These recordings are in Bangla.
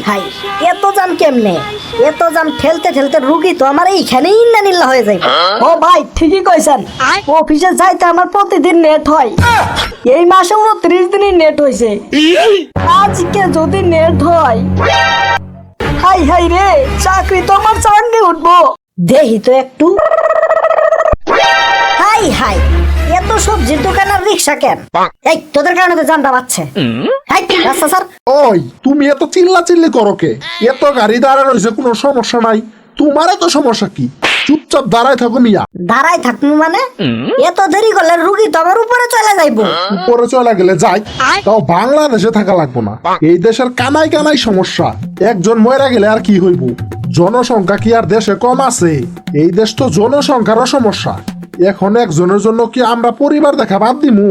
হাই এত জাম কেমনে? এত জাম ঠেলতে ঠেলতে রুগী তো আমার এইখানেই ইন্নানিল্লা হয়ে যায়। ও ভাই ঠিকই কইছেন, অফিসে যাইতে আমার প্রতিদিন নেট হয়। এই মাসে 29 দিনই নেট হয়েছে। আজকে যদি নেট হয়, হাই হাই রে, চাকরি তো আমার চাঙ্গে উঠবো। দেখি তো একটু। হাই হাই, এত সবজির দোকান আর রিক্সা কেন? এই তোদের কারণে তো জানটা পাচ্ছে। হাই রাস্তা স্যার। ওই তুমি এত চিল্লাচিল্লি করো কে? এত গাড়ি দাঁড়া রয়েছে, কোনো সমস্যা নাই। তোমার এত সমস্যা কি? চুপচাপ দাঁড়ায় থাকো মিয়া। দাঁড়াই থাকবো মানে? এত দেরি করলে রুগী তো আমার উপরে চলে যাইবো। উপরে চলে গেলে যাই, তাও বাংলাদেশে থাকা লাগবো না। এই দেশের কানাই কানাই সমস্যা। একজন মরে গেলে আর কি হইব? জনসংখ্যা কি আর দেশে কম আছে? এই দেশ তো জনসংখ্যারও সমস্যা। এখন একজনের জন্য কি আমরা পরিবার দেখা বাদ দিমু?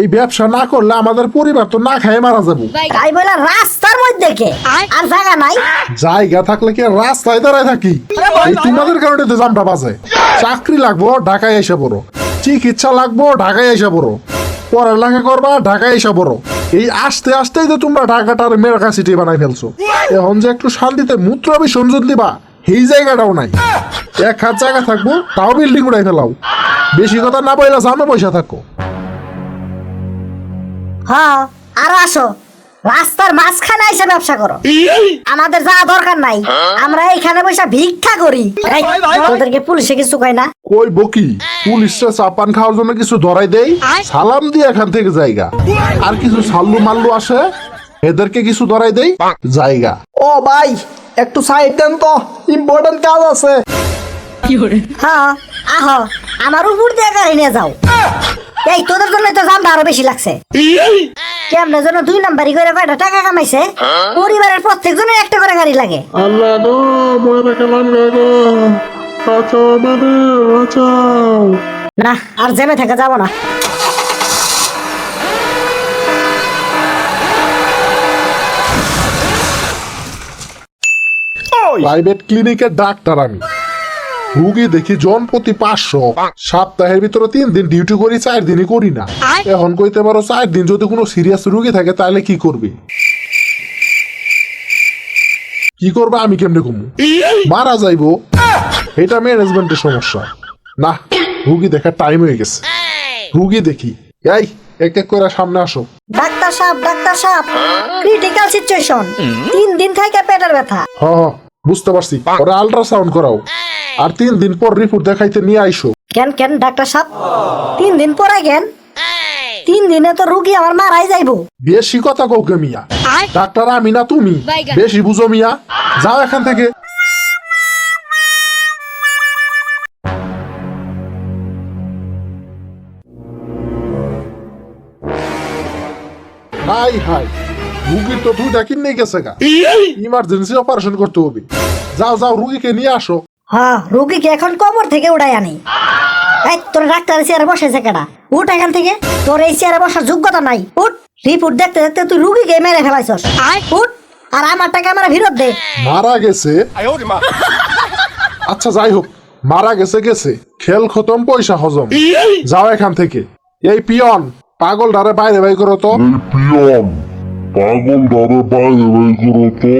এই ব্যবসা না করলে আমাদের পরিবার তো না খায় মারা যাবো। তাই বলে রাস্তার মধ্যে কে আর জায়গা নাই? জায়গা থাকলে কি আর রাস্তায় দাঁড়ায় থাকি? এই তোমাদের কারণে তো জামটা বাজে। চাকরি লাগবো ঢাকায় এসে পড়ো, চিকিৎসা লাগবো ঢাকায় এসে পড়ো, পড়ালেখা করবা ঢাকায় এসে পড়ো। এই আস্তে আস্তেই তো তোমরা ঢাকাটার মেরকা সিটি বানাই ফেলছো। এখন যে একটু শান্তিতে মূত্র বিসর্জন দিবা, এই জায়গাটাও নাই। এক হাত জায়গা থাকবো, তাও বিল্ডিং উড়াই ফেলাও। বেশি কথা না বইলা জানো পয়সা থাকো। হ্যাঁ আর আসো, রাস্তার মাঝখানে এসে ব্যবসা করো। আমাদের যাওয়া দরকার নাই, আমরা এখানে বসে ভিক্ষা করি। এই, তোদেরকে পুলিশে কিছু কয় না? কই বকি, পুলিশরা চাপান খাওয়ার জন্য কিছু ধরাই দেই, সালাম দিয়ে এখান থেকে জায়গা। আর কিছু সাল্লু মাল্লু আসে, এদেরকে কিছু ধরাই দেই জায়গা। ও ভাই একটু সাইড দেন তো, ইম্পর্টেন্ট কাজ আছে। হ্যাঁ আহো, আমার উপর দিয়ে গাড়ি নিয়ে যাও। এই তোদের জন্য তো দামটা আরো বেশি লাগছে। কেমনে যেন 2 নাম্বারি করে কয়টা টাকা কামাইছে। পরিবারের প্রত্যেক জনের একটা করে গাড়ি লাগে। আল্লাহ গো, মরে গেলাম গো, বাঁচাও আমারে, বাঁচাও। না আর জেমে থেকে যাব না। প্রাইভেট ক্লিনিকের ডাক্তার আমি। রুগী দেখি জন প্রতি 500। সপ্তাহের ভিতরে 3 দিন ডিউটি করি, 4 দিনই করি না। এখন কইতে পারো 4 দিন যদি কোনো সিরিয়াস রুগী থাকে তাহলে কি করবে? কি করবে আমি কেমনে কমু? মারা যাইবো। এটা ম্যানেজমেন্টের সমস্যা না। রুগী দেখার টাইম হয়ে গেছে। রুগী দেখি। এই এক এক করে সামনে আসো। ডাক্তার সাহেব, ক্রিটিক্যাল সিচুয়েশন। 3 দিন থেকে পেটের ব্যথা। হ্যাঁ বুঝতে পারছি। ওরা আল্ট্রাসাউন্ড করাও, আর 3 দিন পর রিপোর্ট দেখাইতে নিয়ে আইসো। কেন ডাক্তার সাহেব 3 দিন পরে কেন? 3 দিনে তো রুগী আমার মারাই যাইবো। বেশি কথা কৌকে মিয়া। ডাক্তার আমি না তুমি, বেশি বুঝো মিয়া। যাও এখান থেকে। হাই হাই, রুগীর তো 2টা কিনে গেছে গা। ইমার্জেন্সি অপারেশন করতে হবে। যাও যাও রুগীকে নিয়ে আসো। হ্যাঁ রুগীকে এখন কবর থেকে উঠাই আনি। এই তোর ডাক্তার চেয়ারে বসেছে কেডা? উঠ এখান থেকে, তোর এই চেয়ারে বসার যোগ্যতা নাই। উঠ, রিপোর্ট দেখতে দেখতে তুই রুগীকে মেরে ফেলাইছস। উঠ, আর আমার টাকা আমার ফেরত দে। মারা গেছে? আচ্ছা যাই হোক, মারা গেছে গেছে, খেল খতম পয়সা হজম। যাও এখান থেকে। এই পিয়ন, পাগল ডারে বাইরে বাই করো তো। পিয়ন, পাগল দাঁড়ে বাইরে বের করো তো।